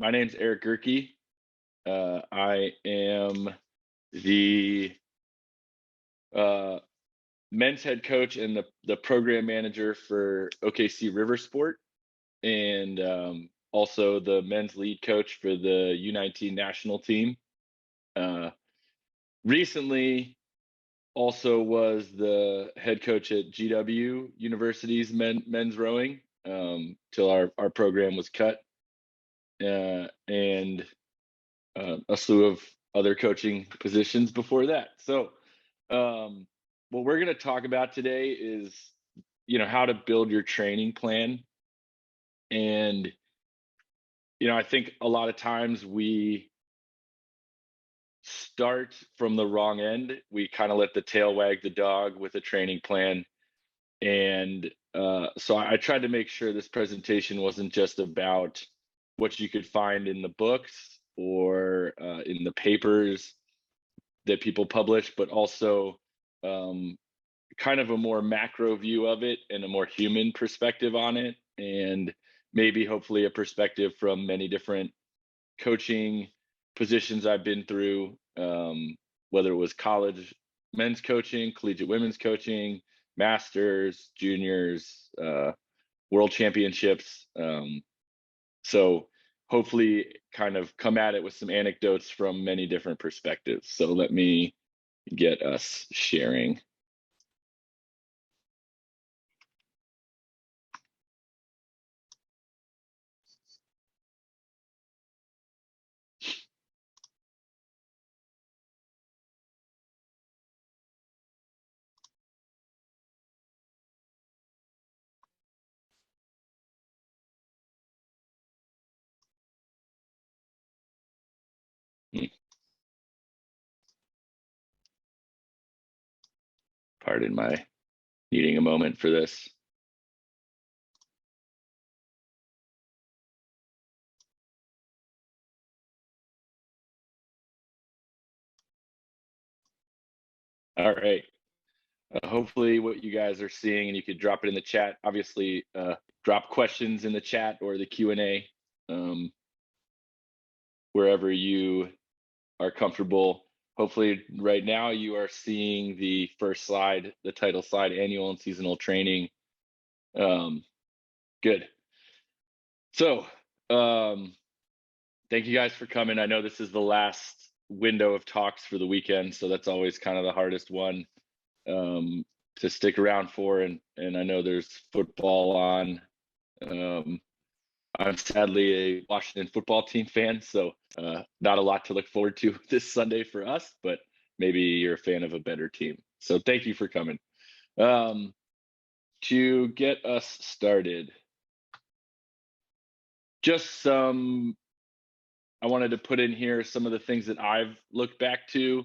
My name's Eric Gerke. I am the men's head coach and the program manager for OKC River Sport, and also the men's lead coach for the U19 national team. Recently, also was the head coach at GW University's men's rowing till our program was cut, and a slew of other coaching positions before that. So what we're going to talk about today is, how to build your training plan. And, I think a lot of times we start from the wrong end. We kind of let the tail wag the dog with a training plan. And so I tried to make sure this presentation wasn't just about what you could find in the books or in the papers that people publish, but also kind of a more macro view of it and a more human perspective on it, and maybe hopefully a perspective from many different coaching positions I've been through, whether it was college men's coaching, collegiate women's coaching, masters, juniors, world championships. So hopefully kind of come at it with some anecdotes from many different perspectives. So let me get us sharing. Pardon my needing a moment for this. All right. Hopefully what you guys are seeing, and you could drop it in the chat. Obviously, drop questions in the chat or the Q&A, wherever you are comfortable. Hopefully right now you are seeing the first slide, the title slide, annual and seasonal training. Good. So thank you guys for coming. I know this is the last window of talks for the weekend, so that's always kind of the hardest one to stick around for. And I know there's football on. I'm sadly a Washington football team fan, so not a lot to look forward to this Sunday for us, but maybe you're a fan of a better team. So thank you for coming. To get us started, just I wanted to put in here some of the things that I've looked back to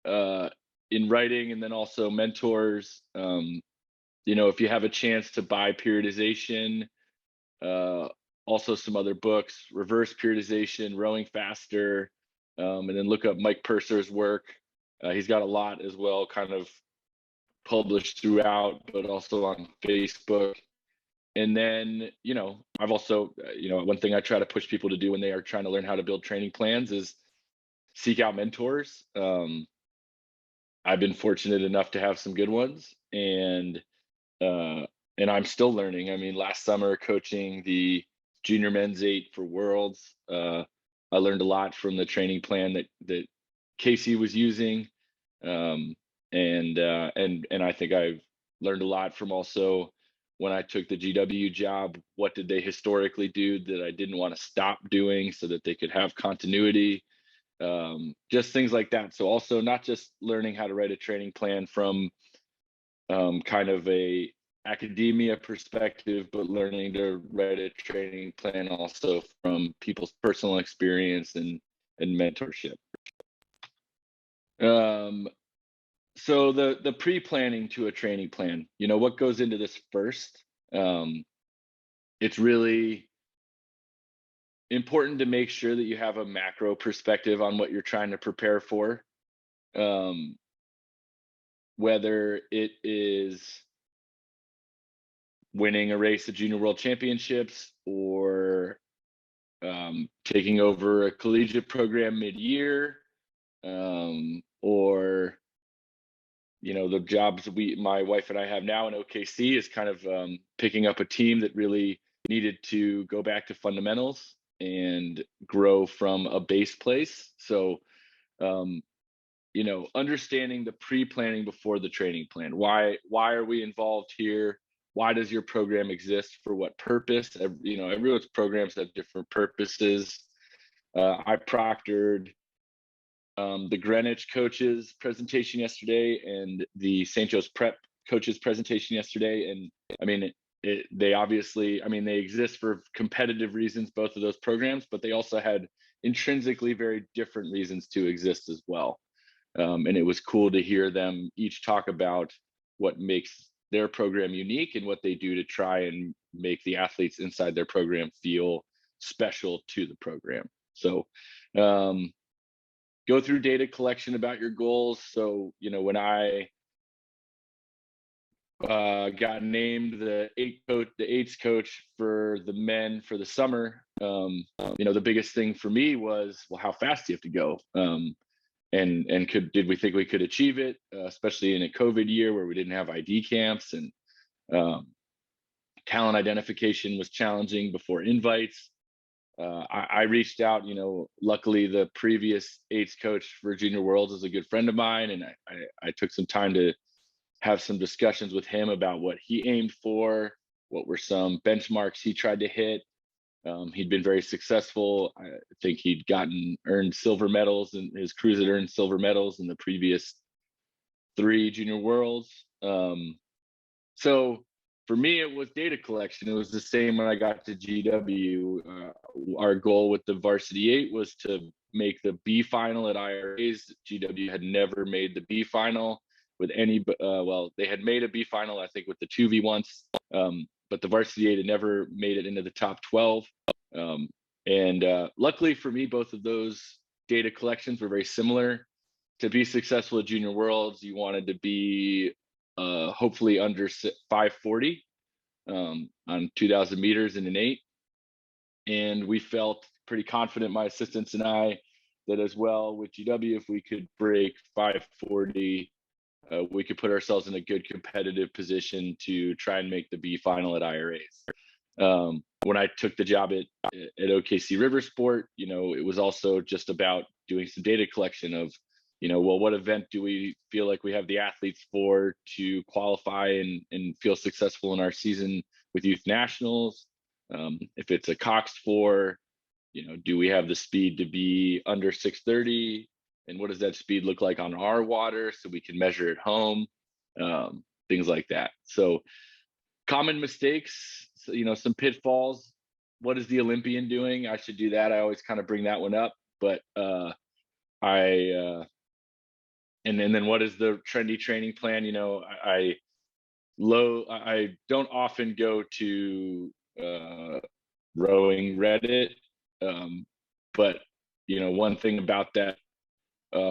in writing, and then also mentors. If you have a chance to buy Periodization, also some other books, Reverse Periodization, Rowing Faster, and then look up Mike Purser's work. He's got a lot as well, kind of published throughout, but also on Facebook. And then, I've also, one thing I try to push people to do when they are trying to learn how to build training plans is seek out mentors. I've been fortunate enough to have some good ones, and I'm still learning. I mean, last summer coaching the junior men's 8 for Worlds, I learned a lot from the training plan that Casey was using, and I think I've learned a lot from also when I took the GW job. What did they historically do that I didn't want to stop doing so that they could have continuity? Just things like that. So also not just learning how to write a training plan from kind of a academia perspective, but learning to write a training plan also from people's personal experience and mentorship. So the pre-planning to a training plan, what goes into this first? It's really important to make sure that you have a macro perspective on what you're trying to prepare for. Whether it is winning a race at Junior World Championships or taking over a collegiate program mid-year, or the jobs my wife and I have now in OKC is kind of picking up a team that really needed to go back to fundamentals and grow from a base place. So, understanding the pre-planning before the training plan. Why are we involved here? Why does your program exist? For what purpose? Everyone's programs have different purposes. I proctored the Greenwich coaches presentation yesterday and the St. Joe's Prep coaches presentation yesterday. And I mean, they obviously, they exist for competitive reasons, both of those programs, but they also had intrinsically very different reasons to exist as well. And it was cool to hear them each talk about what makes their program unique and what they do to try and make the athletes inside their program feel special to the program. So, go through data collection about your goals. So, when I got named the eights coach for the men for the summer, the biggest thing for me was, well, how fast do you have to go? And did we think we could achieve it, especially in a COVID year where we didn't have ID camps and talent identification was challenging before invites. I reached out, luckily the previous eights coach for Junior Worlds is a good friend of mine. And I took some time to have some discussions with him about what he aimed for, what were some benchmarks he tried to hit. He'd been very successful. I think he'd earned silver medals, and his crews had earned silver medals in the previous 3 Junior Worlds. So for me, it was data collection. It was the same when I got to GW. Our goal with the varsity 8 was to make the B final at IRAs. GW had never made the B final with any, they had made a B final, I think, with the 2V once, but the varsity 8 had never made it into the top 12. And luckily for me, both of those data collections were very similar. To be successful at Junior Worlds, you wanted to be hopefully under 540 on 2,000 meters in an 8. And we felt pretty confident, my assistants and I, that as well with GW, if we could break 540, we could put ourselves in a good competitive position to try and make the B final at IRAs. When I took the job at OKC Riversport, it was also just about doing some data collection of, what event do we feel like we have the athletes for to qualify and feel successful in our season with youth nationals? If it's a Cox 4, do we have the speed to be under 630? And what does that speed look like on our water so we can measure at home? Things like that. So common mistakes, some pitfalls. What is the Olympian doing? I should do that. I always kind of bring that one up, but and then what is the trendy training plan? I don't often go to rowing Reddit, but one thing about that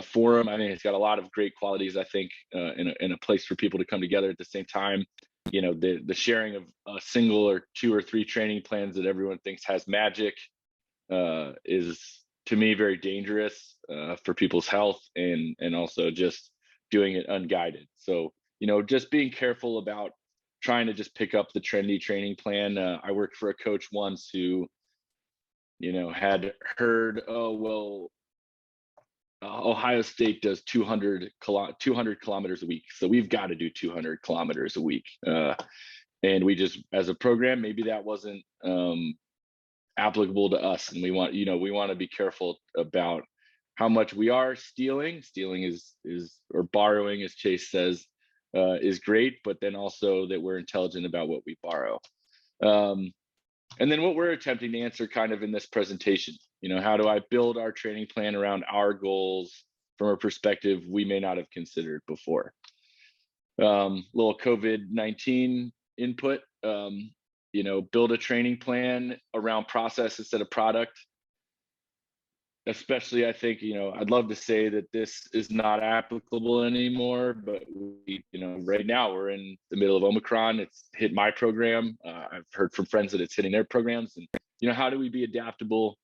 forum, it's got a lot of great qualities. I think in a place for people to come together at the same time. The sharing of a single or 2 or 3 training plans that everyone thinks has magic is, to me, very dangerous for people's health and also just doing it unguided. So, just being careful about trying to just pick up the trendy training plan. I worked for a coach once who, had heard, Ohio State does 200 kilometers a week, so we've got to do 200 kilometers a week. And we just, as a program, maybe that wasn't applicable to us, and we want to be careful about how much we are stealing. Stealing is or borrowing, as Chase says, is great, but then also that we're intelligent about what we borrow. And then what we're attempting to answer kind of in this presentation, how do I build our training plan around our goals from a perspective we may not have considered before? Little COVID-19 input, build a training plan around process instead of product. Especially, I think, I'd love to say that this is not applicable anymore, but right now we're in the middle of Omicron. It's hit my program. I've heard from friends that it's hitting their programs, and how do we be adaptable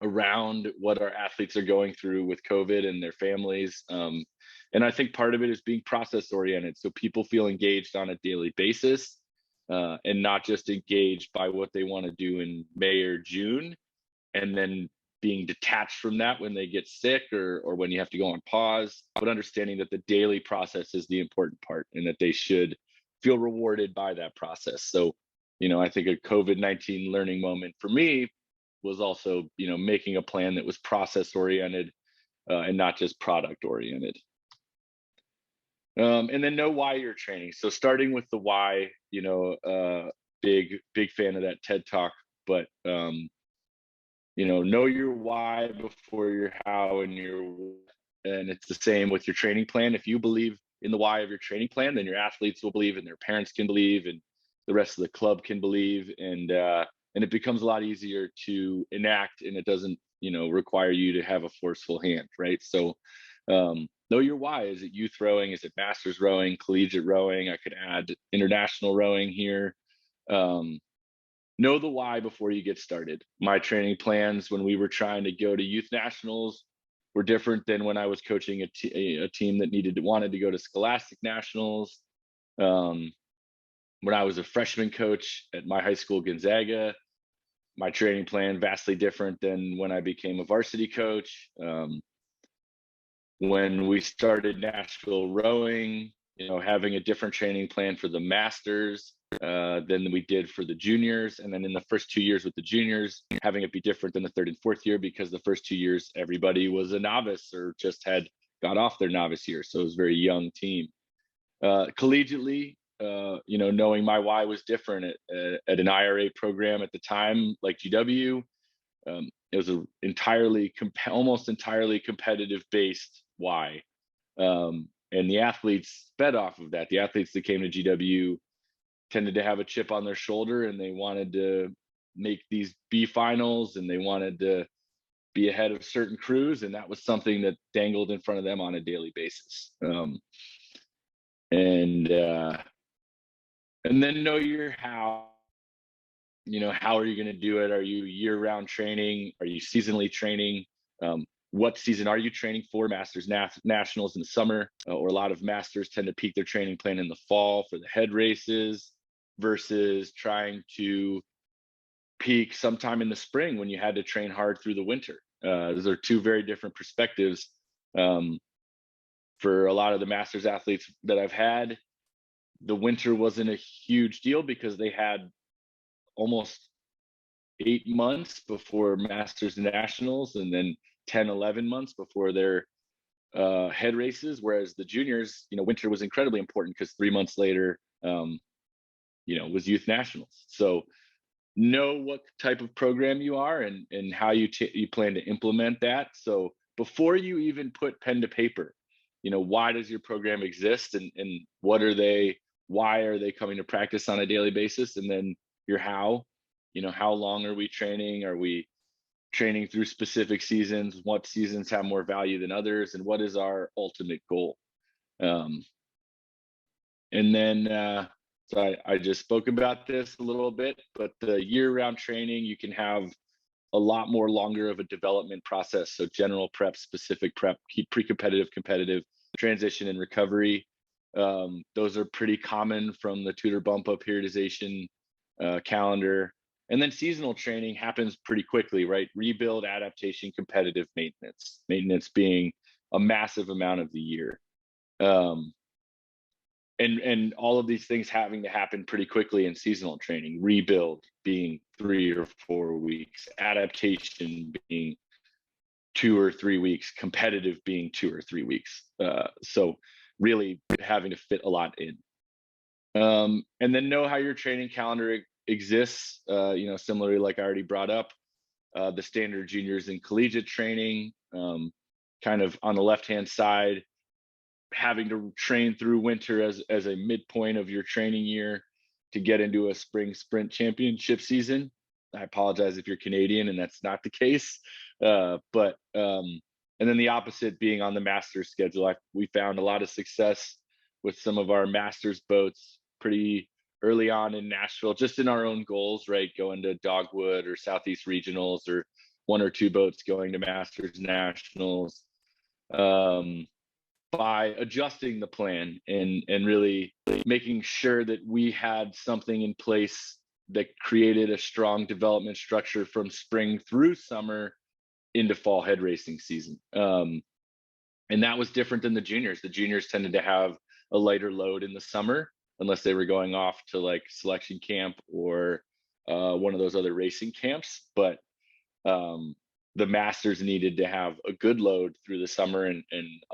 around what our athletes are going through with COVID and their families. And I think part of it is being process oriented. So people feel engaged on a daily basis, and not just engaged by what they want to do in May or June, and then being detached from that when they get sick or when you have to go on pause, but understanding that the daily process is the important part and that they should feel rewarded by that process. So, I think a COVID-19 learning moment for me was also, making a plan that was process oriented, and not just product oriented. And then know why you're training. So starting with the why, big fan of that TED talk, but know your why before your how and and it's the same with your training plan. If you believe in the why of your training plan, then your athletes will believe, and their parents can believe, and the rest of the club can believe, and it becomes a lot easier to enact, and it doesn't require you to have a forceful hand, right? So know your why. Is it youth rowing? Is it masters rowing, collegiate rowing? I could add international rowing here. Know the why before you get started. My training plans when we were trying to go to youth nationals were different than when I was coaching a team that wanted to go to scholastic nationals. When I was a freshman coach at my high school, Gonzaga, my training plan vastly different than when I became a varsity coach. When we started Nashville rowing, having a different training plan for the masters than we did for the juniors. And then in the first 2 years with the juniors, having it be different than the third and fourth year, because the first 2 years, everybody was a novice or just had got off their novice year. So it was a very young team. Collegiately, knowing my why was different at an IRA program at the time, like GW. It was an almost entirely competitive based why. And the athletes fed off of that. The athletes that came to GW tended to have a chip on their shoulder, and they wanted to make these B finals, and they wanted to be ahead of certain crews, and that was something that dangled in front of them on a daily basis. And then know your how. How are you going to do it? Are you year-round training? Are you seasonally training? What season are you training for? Masters nationals in the summer, or a lot of masters tend to peak their training plan in the fall for the head races, versus trying to peak sometime in the spring when you had to train hard through the winter. Those are two very different perspectives. For a lot of the masters athletes that I've had, the winter wasn't a huge deal because they had almost 8 months before masters nationals, and then 10, 11 months before their head races. Whereas the juniors, winter was incredibly important because 3 months later, was youth nationals. So know what type of program you are and how you plan to implement that. So before you even put pen to paper, why does your program exist, and why are they coming to practice on a daily basis? And then your how, how long are we training? Are we training through specific seasons? What seasons have more value than others? And what is our ultimate goal? And then, so I just spoke about this a little bit, but the year-round training, you can have a lot more longer of a development process. So general prep, specific prep, pre-competitive, competitive, transition, and recovery. Those are pretty common from the tutor bump up periodization calendar. And then seasonal training happens pretty quickly, right? Rebuild, adaptation, competitive, maintenance. Maintenance being a massive amount of the year. And all of these things having to happen pretty quickly in seasonal training. Rebuild being 3 or 4 weeks, adaptation being 2 or 3 weeks, competitive being 2 or 3 weeks. So really having to fit a lot in. And then know how your training calendar exists. Similarly, like I already brought up, the standard juniors and collegiate training, kind of on the left-hand side, having to train through winter as a midpoint of your training year to get into a spring sprint championship season. I apologize if you're Canadian and that's not the case. And then the opposite being on the Masters schedule. We found a lot of success with some of our Masters boats pretty early on in Nashville, just in our own goals, right? Going to Dogwood or Southeast Regionals or one or two boats going to Masters Nationals, by adjusting the plan and really making sure that we had something in place that created a strong development structure from spring through summer into fall head racing season. And that was different than the juniors. The juniors tended to have a lighter load in the summer, unless they were going off to like selection camp or one of those other racing camps. But the Masters needed to have a good load through the summer and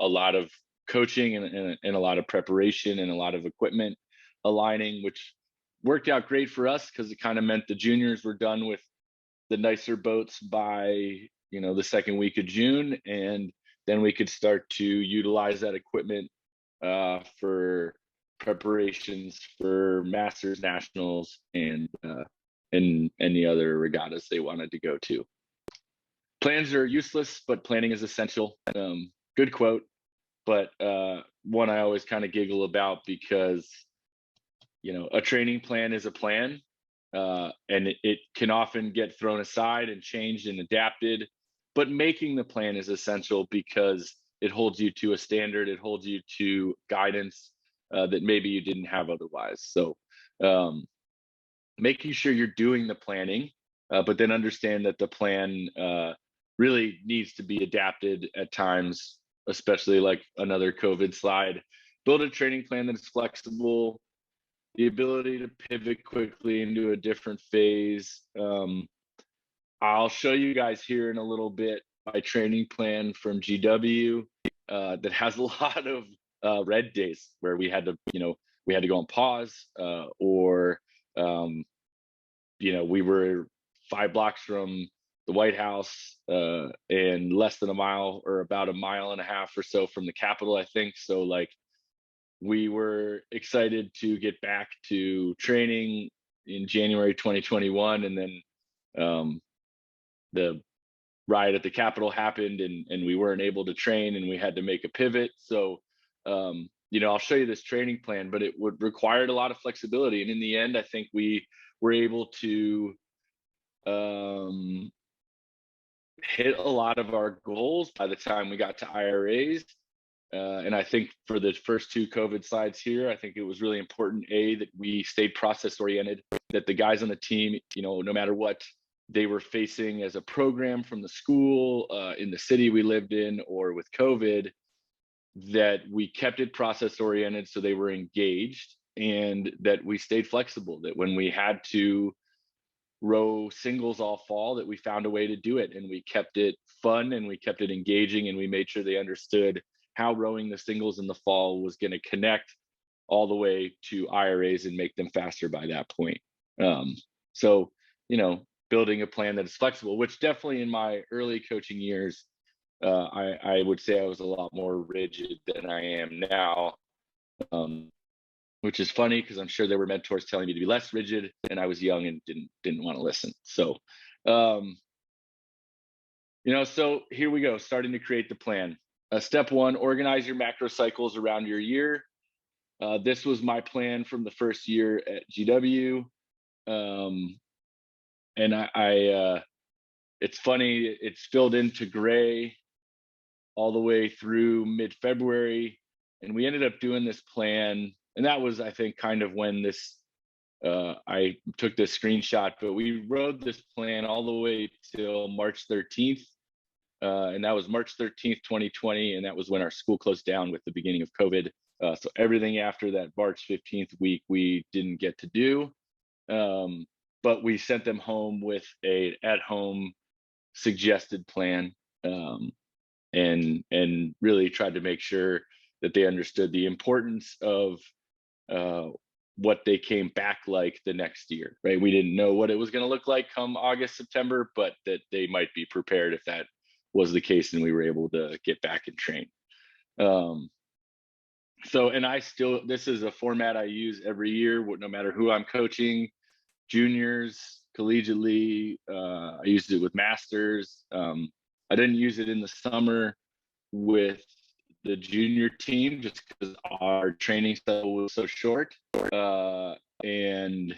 a lot of coaching and a lot of preparation and a lot of equipment aligning, which worked out great for us because it kind of meant the juniors were done with the nicer boats by the second week of June, and then we could start to utilize that equipment for preparations for Masters Nationals and any other regattas they wanted to go to. Plans are useless, but planning is essential. Good quote, but one I always kind of giggle about because a training plan is a plan, and it can often get thrown aside and changed and adapted. But making the plan is essential because it holds you to a standard. It holds you to guidance that maybe you didn't have otherwise. So making sure you're doing the planning, but then understand that the plan really needs to be adapted at times, especially like another COVID slide. Build a training plan that's flexible, the ability to pivot quickly into a different phase. I'll show you guys here in a little bit my training plan from GW that has a lot of red days where we had to go on pause, or we were 5 blocks from the White House and less than a mile, or about a mile and a half or so from the Capitol, I think. So like we were excited to get back to training in January 2021, and then the riot at the Capitol happened, and we weren't able to train, and we had to make a pivot. So I'll show you this training plan, but it would require a lot of flexibility. And in the end, I think we were able to hit a lot of our goals by the time we got to IRAs. And I think for the first 2 COVID slides here, I think it was really important, that we stayed process oriented, that the guys on the team, no matter what they were facing as a program from the school, in the city we lived in, or with COVID, that we kept it process oriented so they were engaged, and that we stayed flexible, that when we had to row singles all fall, that we found a way to do it, and we kept it fun and we kept it engaging, and we made sure they understood how rowing the singles in the fall was going to connect all the way to IRAs and make them faster by that point. So building a plan that is flexible, which definitely in my early coaching years, I would say I was a lot more rigid than I am now, which is funny because I'm sure there were mentors telling me to be less rigid, and I was young and didn't want to listen. So, so here we go, starting to create the plan. Step 1, organize your macro cycles around your year. This was my plan from the first year at GW. And I it's funny, it's filled into gray all the way through mid-February. And we ended up doing this plan. And that was, I think, kind of when this, I took this screenshot, but we rode this plan all the way till March 13th. And that was March 13th, 2020. And that was when our school closed down with the beginning of COVID. So everything after that March 15th week, we didn't get to do. But we sent them home with a at-home suggested plan, and really tried to make sure that they understood the importance of what they came back like the next year, right? We didn't know what it was going to look like come August, September, but that they might be prepared if that was the case and we were able to get back and train. So, and this is a format I use every year, no matter who I'm coaching, juniors, collegiately. I used it with Masters. I didn't use it in the summer with the junior team just because our training cycle was so short. And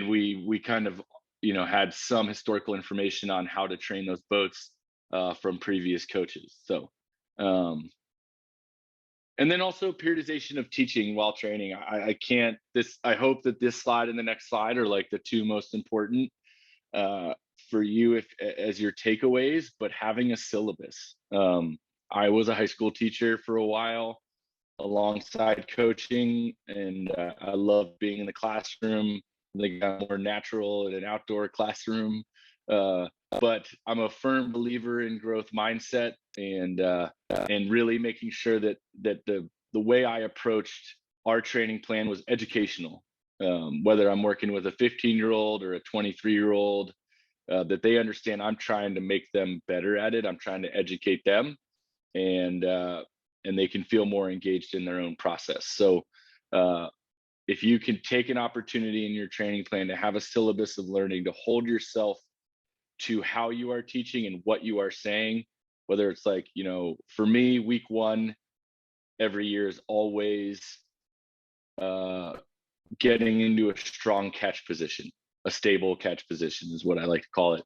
we kind of had some historical information on how to train those boats from previous coaches. So, and then also periodization of teaching while training. I hope that this slide and the next slide are like the two most important for you as your takeaways, but having a syllabus. I was a high school teacher for a while alongside coaching, and I love being in the classroom. I think I'm more natural in an outdoor classroom, but I'm a firm believer in growth mindset and really making sure that the way I approached our training plan was educational. Whether I'm working with a 15-year-old or a 23-year-old, that they understand I'm trying to make them better at it. I'm trying to educate them, and they can feel more engaged in their own process. So if you can take an opportunity in your training plan to have a syllabus of learning, to hold yourself to how you are teaching and what you are saying, whether it's like, for me, week 1 every year is always getting into a strong catch position. A stable catch position is what I like to call it.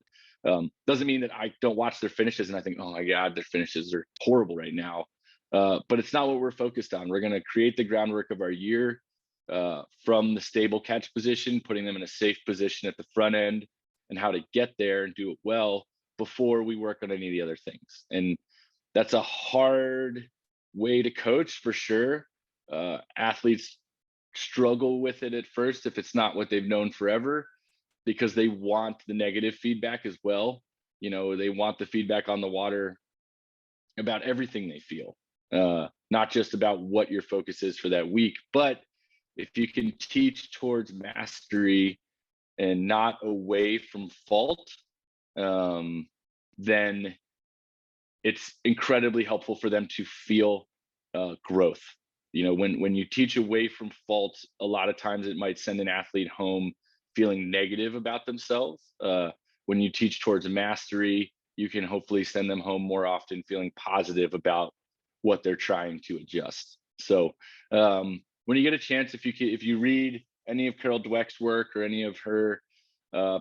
Doesn't mean that I don't watch their finishes and I think, oh my God, their finishes are horrible right now. But it's not what we're focused on. We're going to create the groundwork of our year from the stable catch position, putting them in a safe position at the front end, and how to get there and do it well before we work on any of the other things. And that's a hard way to coach for sure. Athletes struggle with it at first if it's not what they've known forever, because they want the negative feedback as well. They want the feedback on the water about everything they feel, not just about what your focus is for that week. But if you can teach towards mastery and not away from fault, then it's incredibly helpful for them to feel growth. When you teach away from fault, a lot of times it might send an athlete home feeling negative about themselves. When you teach towards mastery, you can hopefully send them home more often feeling positive about what they're trying to adjust. So when you get a chance, if you read any of Carol Dweck's work or any of her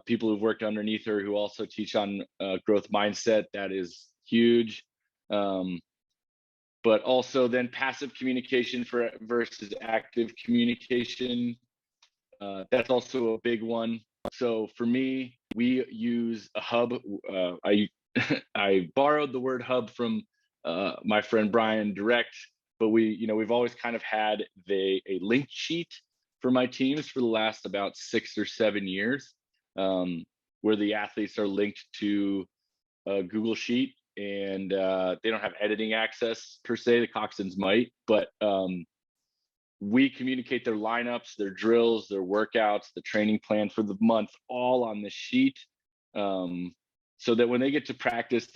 people who've worked underneath her who also teach on growth mindset, that is huge. But also then passive communication versus active communication. That's also a big one. So for me, we use a hub. I borrowed the word hub from my friend Brian Direct, but we've always kind of had a link sheet for my teams for the last about 6 or 7 years, where the athletes are linked to a Google Sheet, and they don't have editing access per se. The coxswains might, but we communicate their lineups, their drills, their workouts, the training plan for the month, all on this sheet, so that when they get to practice,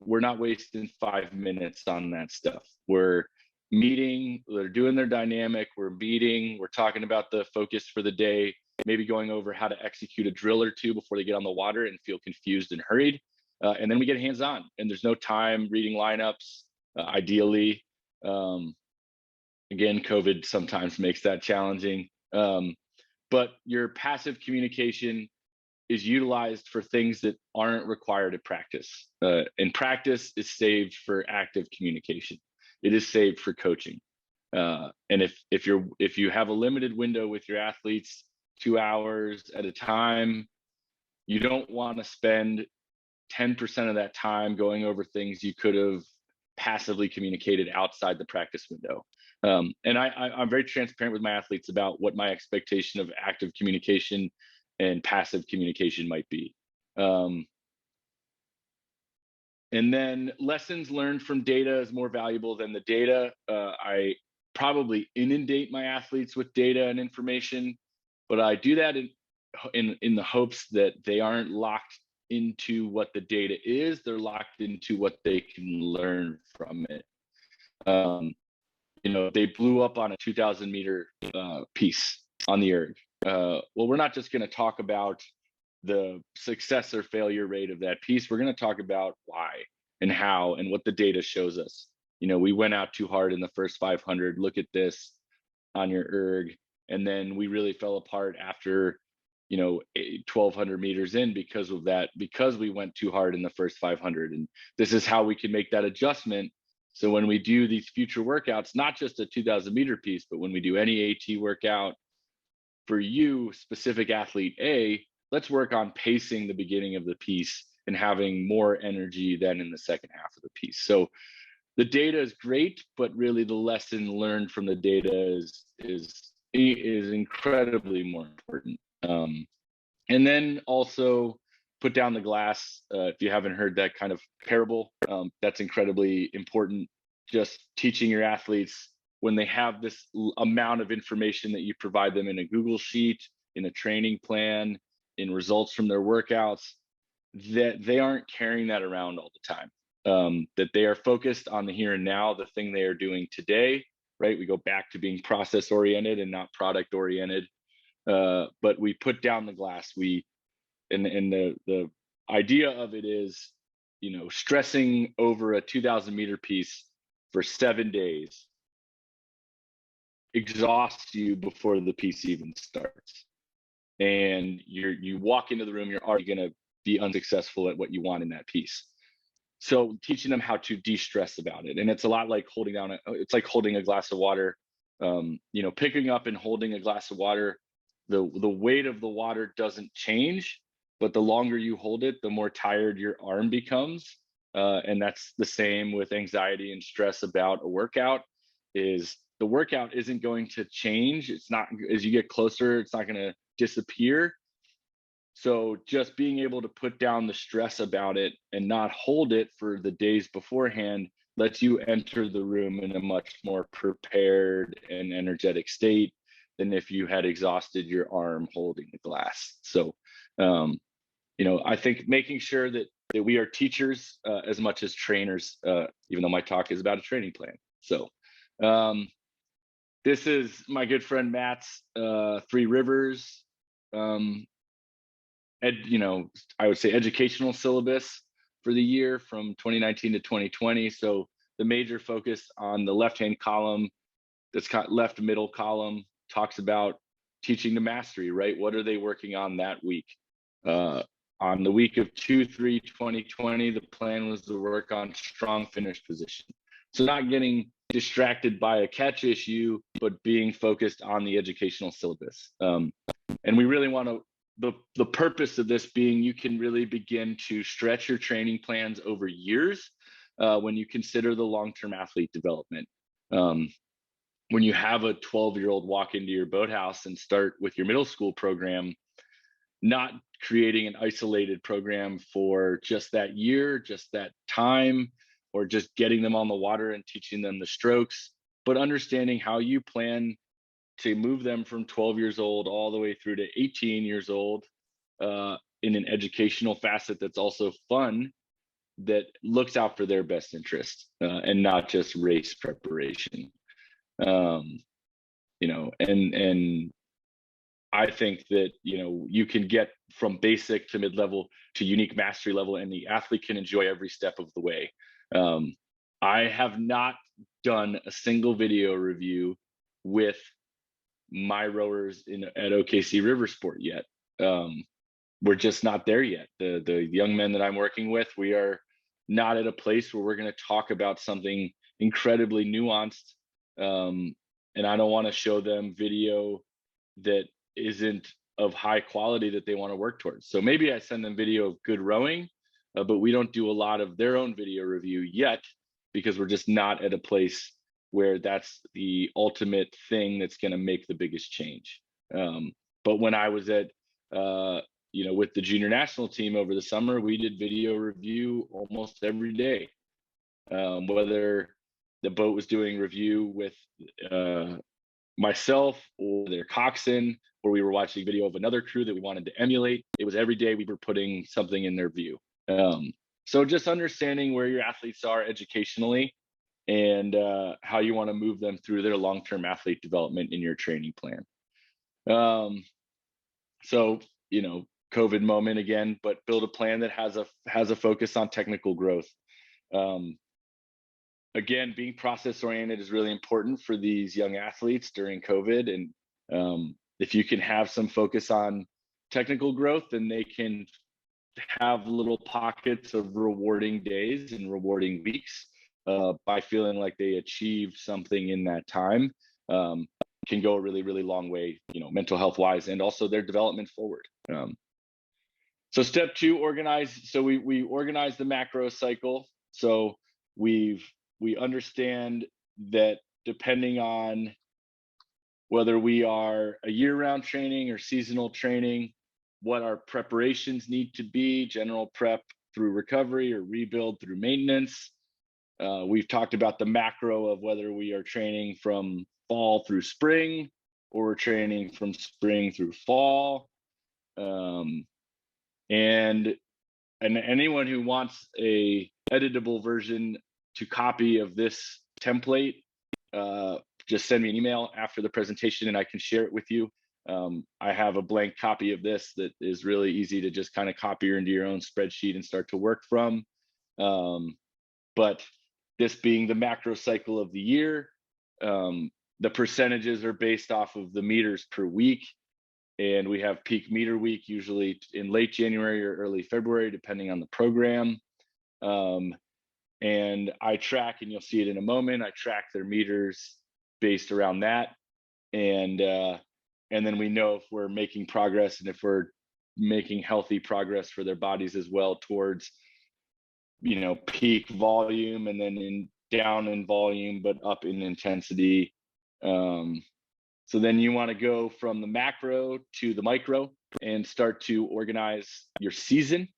we're not wasting 5 minutes on that stuff. We're meeting, they're doing their dynamic, we're meeting, we're talking about the focus for the day, maybe going over how to execute a drill or two before they get on the water and feel confused and hurried. And then we get hands-on, and there's no time reading lineups, ideally. Again, COVID sometimes makes that challenging. But your passive communication is utilized for things that aren't required at practice. And practice is saved for active communication. It is saved for coaching. And if you have a limited window with your athletes, 2 hours at a time, you don't want to spend 10% of that time going over things you could have passively communicated outside the practice window. And I'm very transparent with my athletes about what my expectation of active communication and passive communication might be. And then lessons learned from data is more valuable than the data. I probably inundate my athletes with data and information, but I do that in the hopes that they aren't locked into what the data is. They're locked into what they can learn from it. They blew up on a 2,000 meter piece on the erg. Well, we're not just going to talk about the success or failure rate of that piece. We're going to talk about why and how and what the data shows us. We went out too hard in the first 500. Look at this on your erg. And then we really fell apart after 1,200 meters in because of that, because we went too hard in the first 500. And this is how we can make that adjustment. So when we do these future workouts, not just a 2,000-meter piece, but when we do any AT workout for you, specific athlete A, let's work on pacing the beginning of the piece and having more energy than in the second half of the piece. So the data is great, but really the lesson learned from the data is incredibly more important. And then also put down the glass. If you haven't heard that kind of parable, that's incredibly important. Just teaching your athletes, when they have this amount of information that you provide them in a Google Sheet, in a training plan, in results from their workouts, that they aren't carrying that around all the time. That they are focused on the here and now, the thing they are doing today, right? We go back to being process oriented and not product oriented. But we put down the glass. And the idea of it is, stressing over a 2,000-meter piece for 7 days exhausts you before the piece even starts. And you walk into the room, you're already going to be unsuccessful at what you want in that piece. So teaching them how to de-stress about it. And it's a lot like holding a glass of water. Picking up and holding a glass of water, the weight of the water doesn't change, but the longer you hold it, the more tired your arm becomes. And that's the same with anxiety and stress about a workout. Is the workout isn't going to change. It's not, as you get closer, it's not going to disappear. So just being able to put down the stress about it and not hold it for the days beforehand lets you enter the room in a much more prepared and energetic state than if you had exhausted your arm holding the glass. So, I think making sure that we are teachers as much as trainers, even though my talk is about a training plan. So this is my good friend Matt's Three Rivers, I would say educational syllabus for the year from 2019 to 2020. So the major focus on the left-hand column, that's got left middle column, talks about teaching to mastery, right? What are they working on that week? On the week of 2/3/2020, the plan was to work on strong finish position. So not getting distracted by a catch issue, but being focused on the educational syllabus. And we really want to, the purpose of this being, you can really begin to stretch your training plans over years when you consider the long-term athlete development. When you have a 12-year-old walk into your boathouse and start with your middle school program, not creating an isolated program for just that year, just that time, or just getting them on the water and teaching them the strokes, but understanding how you plan to move them from 12 years old all the way through to 18 years old in an educational facet that's also fun, that looks out for their best interest and not just race preparation. And I think that, you can get from basic to mid-level to unique mastery level, and the athlete can enjoy every step of the way. I have not done a single video review with my rowers at OKC River Sport yet. We're just not there yet. The young men that I'm working with, we are not at a place where we're going to talk about something incredibly nuanced. And I don't want to show them video that isn't of high quality that they want to work towards. So maybe I send them video of good rowing, but we don't do a lot of their own video review yet, because we're just not at a place where that's the ultimate thing that's going to make the biggest change. But when I was at, with the junior national team over the summer, we did video review almost every day. Whether the boat was doing review with myself or their coxswain, or we were watching video of another crew that we wanted to emulate, it was every day we were putting something in their view. So just understanding where your athletes are educationally and how you want to move them through their long-term athlete development in your training plan. So, COVID moment again, but build a plan that has a focus on technical growth. Again, being process oriented is really important for these young athletes during COVID. And if you can have some focus on technical growth, then they can have little pockets of rewarding days and rewarding weeks by feeling like they achieved something in that time. Can go a really, really long way, mental health wise, and also their development forward. So step 2, organize. So we organize the macro cycle. So we understand that depending on whether we are a year-round training or seasonal training, what our preparations need to be, general prep through recovery or rebuild through maintenance. We've talked about the macro of whether we are training from fall through spring or we're training from spring through fall. And anyone who wants a editable version to copy of this template, just send me an email after the presentation and I can share it with you. I have a blank copy of this that is really easy to just kind of copy into your own spreadsheet and start to work from. But this being the macro cycle of the year, the percentages are based off of the meters per week. And we have peak meter week, usually in late January or early February, depending on the program. And I track, and you'll see it in a moment, I track their meters based around that. And then we know if we're making progress and if we're making healthy progress for their bodies as well towards, peak volume, and then down in volume, but up in intensity. So then you want to go from the macro to the micro and start to organize your season.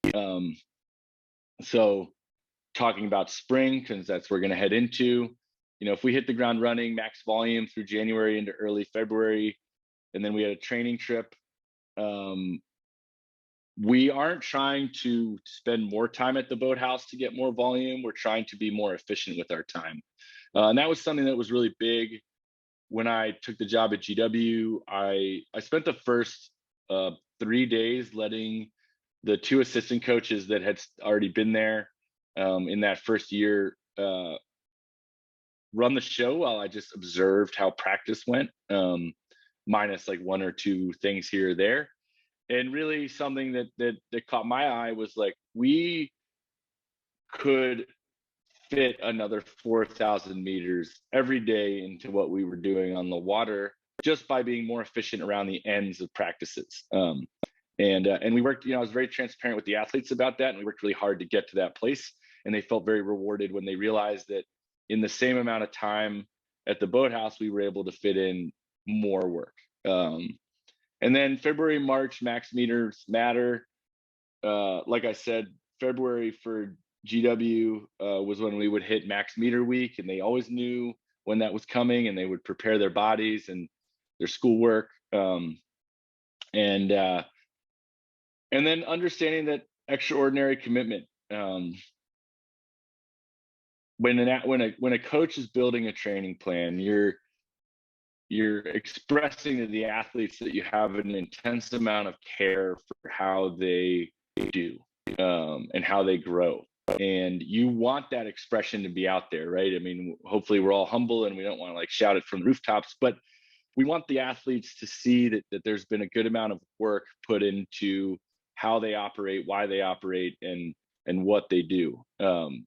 So talking about spring, because that's what we're going to head into. If we hit the ground running, max volume through January into early February, and then we had a training trip, we aren't trying to spend more time at the boathouse to get more volume. We're trying to be more efficient with our time. And that was something that was really big. When I took the job at GW, I spent the first 3 days letting the 2 assistant coaches that had already been there in that first year run the show while I just observed how practice went, minus like 1 or 2 things here or there. And really something that caught my eye was like, we could fit another 4,000 meters every day into what we were doing on the water just by being more efficient around the ends of practices. And we worked, I was very transparent with the athletes about that, and we worked really hard to get to that place. And they felt very rewarded when they realized that in the same amount of time at the boathouse, we were able to fit in more work. And then February, March, max meters matter. Like I said, February for GW was when we would hit max meter week, and they always knew when that was coming, and they would prepare their bodies and their schoolwork. And then understanding that extraordinary commitment. When a coach is building a training plan, you're expressing to the athletes that you have an intense amount of care for how they do and how they grow. And you want that expression to be out there, right? I mean, hopefully we're all humble and we don't want to like shout it from the rooftops, but we want the athletes to see that there's been a good amount of work put into how they operate, why they operate, and what they do. And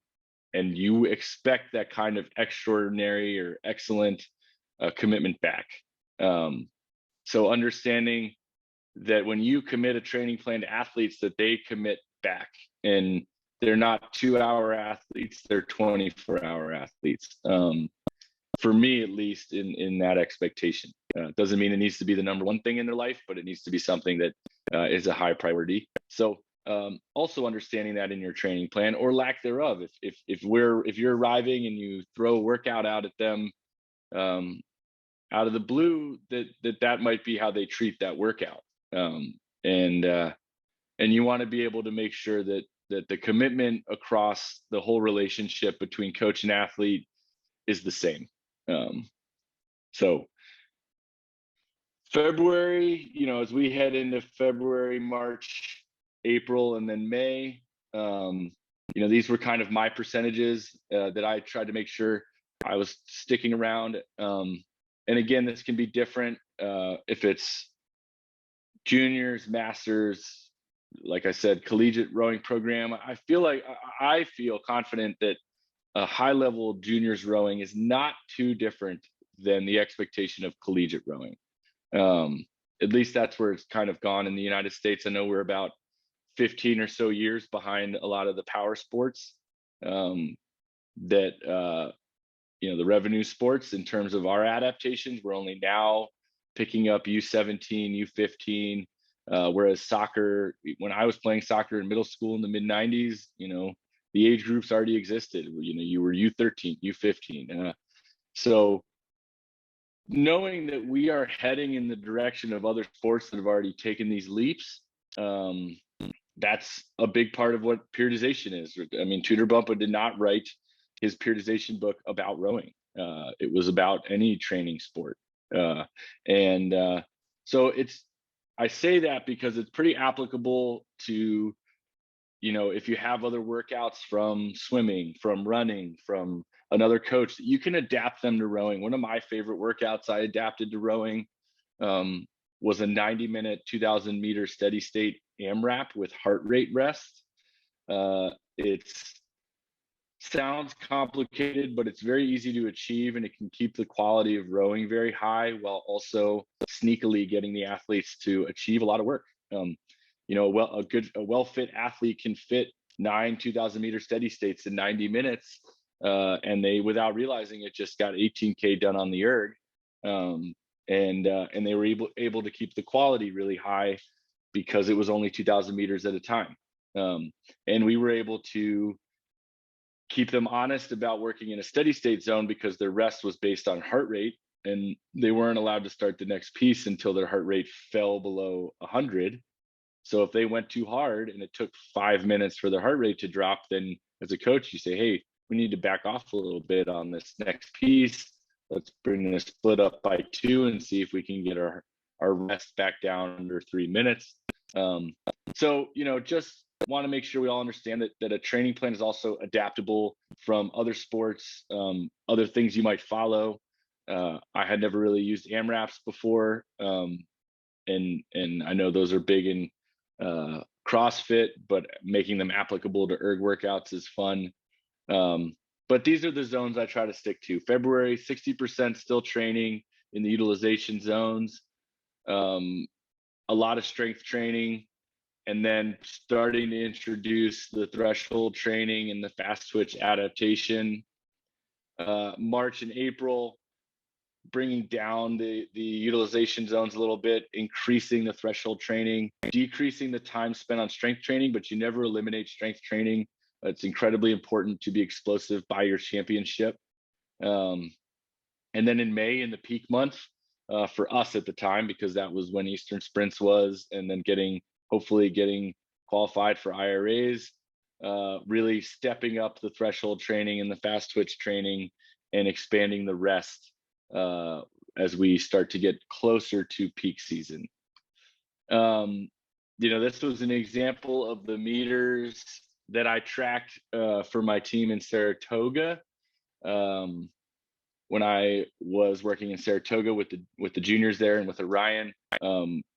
you expect that kind of extraordinary or excellent commitment back. So understanding that when you commit a training plan to athletes, that they commit back, and they're not 2-hour athletes, they're 24-hour athletes. For me, at least, in that expectation. Doesn't mean it needs to be the number one thing in their life, but it needs to be something that is a high priority. So also understanding that in your training plan, or lack thereof. If you're arriving and you throw a workout out at them out of the blue, that might be how they treat that workout. And you want to be able to make sure that the commitment across the whole relationship between coach and athlete is the same. So February, as we head into February, March, April, and then May, these were kind of my percentages that I tried to make sure I was sticking around. And again, this can be different if it's juniors, masters, like I said, collegiate rowing program. I feel confident that a high level juniors rowing is not too different than the expectation of collegiate rowing. At least that's where it's kind of gone in the United States. I know we're about 15 or so years behind a lot of the power sports, that the revenue sports in terms of our adaptations. We're only now picking up U17, U15, whereas soccer, when I was playing soccer in middle school in the mid 90s, the age groups already existed. You were U13, U15. So knowing that we are heading in the direction of other sports that have already taken these leaps, that's a big part of what periodization is. I mean, Tudor Bumpa did not write his periodization book about rowing. It was about any training sport. So I say that because it's pretty applicable to, if you have other workouts from swimming, from running, from another coach, you can adapt them to rowing. One of my favorite workouts I adapted to rowing was a 90-minute 2,000 meter steady state AMRAP with heart rate rest. It sounds complicated, but it's very easy to achieve, and it can keep the quality of rowing very high while also sneakily getting the athletes to achieve a lot of work. A well-fit athlete can fit 9 2,000 meter steady states in 90 minutes, and they, without realizing it, just got 18K done on the erg. And they were able to keep the quality really high because it was only 2,000 meters at a time. And we were able to keep them honest about working in a steady state zone because their rest was based on heart rate, and they weren't allowed to start the next piece until their heart rate fell below 100. So if they went too hard and it took 5 minutes for their heart rate to drop, then as a coach, you say, hey, we need to back off a little bit on this next piece. Let's bring the split up by 2 and see if we can get our rest back down under 3 minutes. So, just want to make sure we all understand that a training plan is also adaptable from other sports, other things you might follow. I had never really used AMRAPs before. And I know those are big in CrossFit, but making them applicable to erg workouts is fun. But these are the zones I try to stick to. February, 60% still training in the utilization zones, a lot of strength training, and then starting to introduce the threshold training and the fast twitch adaptation. March and April, bringing down the utilization zones a little bit, increasing the threshold training, decreasing the time spent on strength training, but you never eliminate strength training. It's incredibly important to be explosive by your championship. And then in May, in the peak month for us at the time, because that was when Eastern Sprints was, and then hopefully getting qualified for IRAs, really stepping up the threshold training and the fast twitch training and expanding the rest as we start to get closer to peak season. This was an example of the meters that I tracked for my team in Saratoga. When I was working in Saratoga with the juniors there and with Orion,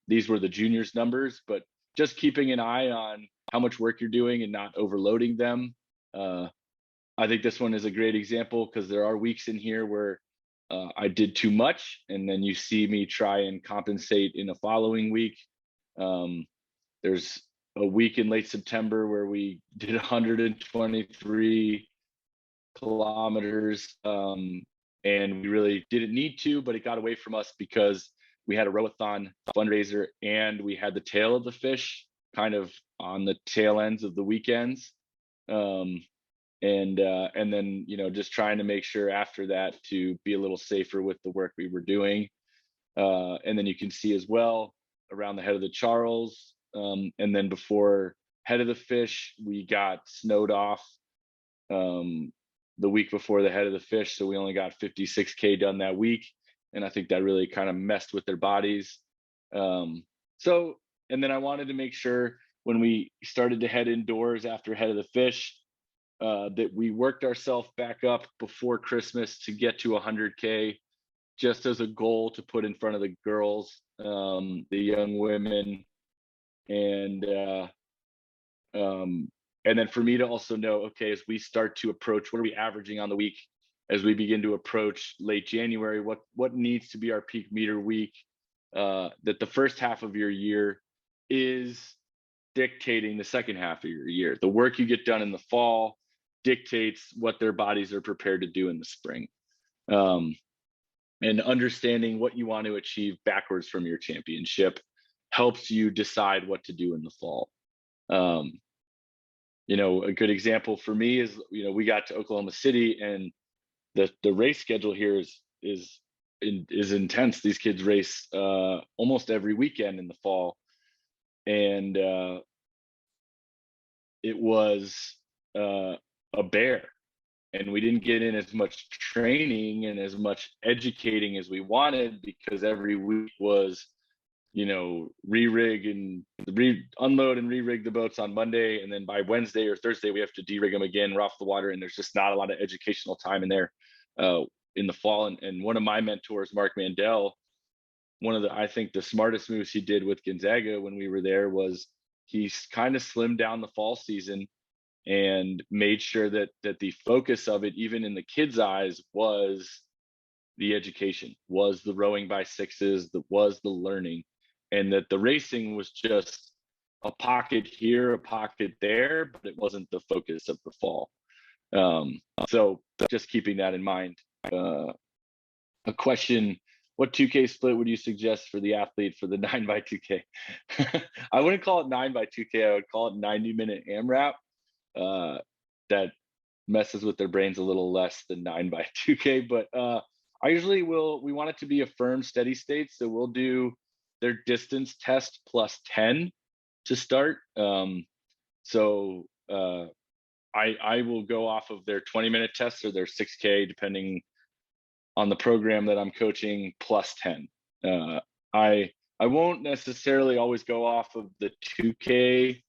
these were the juniors numbers, but just keeping an eye on how much work you're doing and not overloading them. I think this one is a great example because there are weeks in here where I did too much, and then you see me try and compensate in a following week. There's a week in late September where we did 123 kilometers, and we really didn't need to, but it got away from us because we had a rowathon fundraiser and we had the tail of the fish kind of on the tail ends of the weekends. And then, just trying to make sure after that to be a little safer with the work we were doing. And then you can see as well around the head of the Charles. And then before head of the fish, we got snowed off the week before the head of the fish. So we only got 56K done that week. And I think that really kind of messed with their bodies. And then I wanted to make sure when we started to head indoors after head of the fish, that we worked ourselves back up before Christmas to get to 100K just as a goal to put in front of the girls, the young women, and then for me to also know, okay, as we start to approach, what are we averaging on the week? As we begin to approach late January, what needs to be our peak meter week? That the first half of your year is dictating the second half of your year. The work you get done in the fall dictates what their bodies are prepared to do in the spring. And understanding what you want to achieve backwards from your championship helps you decide what to do in the fall. A good example for me is, we got to Oklahoma City, and the race schedule here is intense. These kids race almost every weekend in the fall, and it was a bear, and we didn't get in as much training and as much educating as we wanted, because every week was re-rig and unload and re-rig the boats on Monday, and then by Wednesday or Thursday we have to de-rig them again. We're off the water, and there's just not a lot of educational time in there in the fall. And one of my mentors, Mark Mandel, one of I think the smartest moves he did with Gonzaga when we were there was he kind of slimmed down the fall season and made sure that the focus of it, even in the kids' eyes, was the education, was the rowing by sixes, that was the learning, and that the racing was just a pocket here, a pocket there, but it wasn't the focus of the fall. So just keeping that in mind. A question: what 2K split would you suggest for the athlete for the 9x2K? I wouldn't call it 9x2K. I would call it 90-minute AMRAP. That messes with their brains a little less than 9x2K, but I usually we want it to be a firm, steady state. So we'll do their distance test plus 10 to start. I will go off of their 20-minute test or their 6K, depending on the program that I'm coaching, plus 10. I won't necessarily always go off of the 2K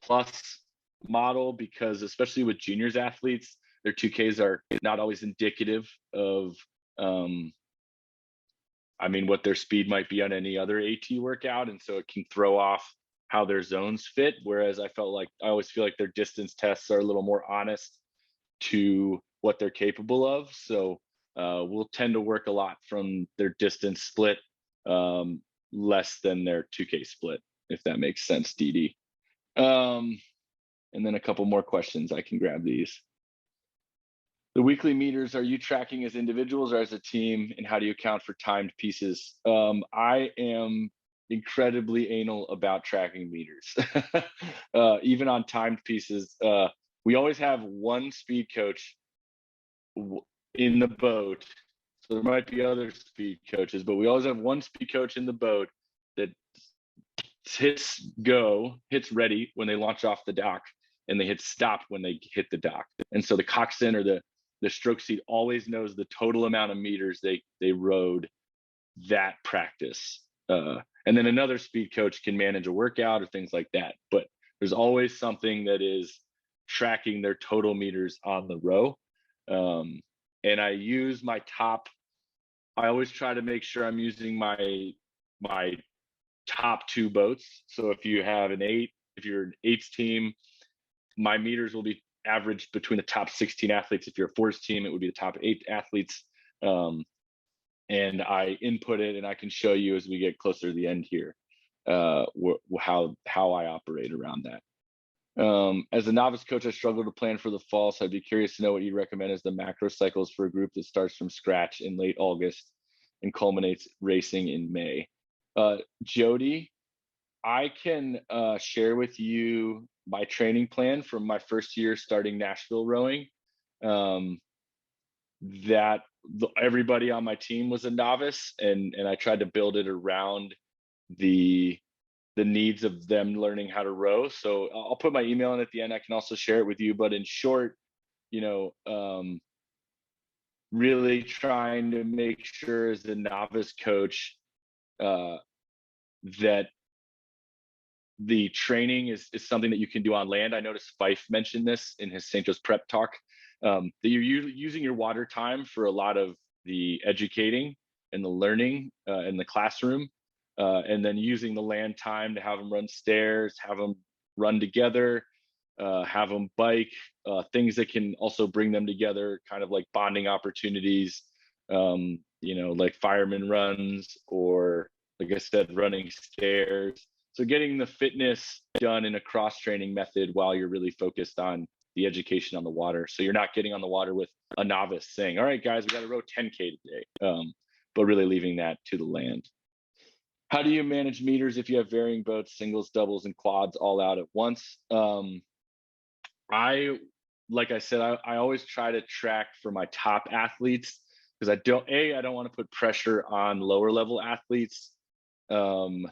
plus model, because especially with juniors athletes, their 2Ks are not always indicative of what their speed might be on any other AT workout, and so it can throw off how their zones fit. Whereas I always feel like their distance tests are a little more honest to what they're capable of. So we'll tend to work a lot from their distance split, less than their 2K split, if that makes sense, DD. And then a couple more questions. I can grab these. The weekly meters, are you tracking as individuals or as a team? And how do you account for timed pieces? I am incredibly anal about tracking meters. Even on timed pieces, we always have one speed coach in the boat. So there might be other speed coaches, but we always have one speed coach in the boat that hits ready when they launch off the dock, and they hit stop when they hit the dock. And so the coxswain or the stroke seat always knows the total amount of meters they rowed that practice. And then another speed coach can manage a workout or things like that. But there's always something that is tracking their total meters on the row. And I use my top. I always try to make sure I'm using my top two boats. So if you're an eights team, my meters will be averaged between the top 16 athletes. If you're a fours team, it would be the top 8 athletes. And I input it, and I can show you as we get closer to the end here how I operate around that. As a novice coach, I struggle to plan for the fall, so I'd be curious to know what you'd recommend as the macro cycles for a group that starts from scratch in late August and culminates racing in May. Jody, I can share with you my training plan from my first year starting Nashville rowing. That everybody on my team was a novice, and I tried to build it around the needs of them learning how to row. So I'll put my email in at the end. I can also share it with you. But in short, really trying to make sure as a novice coach that the training is something that you can do on land. I noticed Fife mentioned this in his St. Joe's prep talk, that you're using your water time for a lot of the educating and the learning in the classroom, and then using the land time to have them run stairs, have them run together, have them bike, things that can also bring them together, kind of like bonding opportunities, like fireman runs, or like I said, running stairs. So getting the fitness done in a cross-training method while you're really focused on the education on the water. So you're not getting on the water with a novice saying, all right, guys, we got to row 10K today, but really leaving that to the land. How do you manage meters if you have varying boats, singles, doubles, and quads all out at once? Like I said, I always try to track for my top athletes, because I don't want to put pressure on lower level athletes to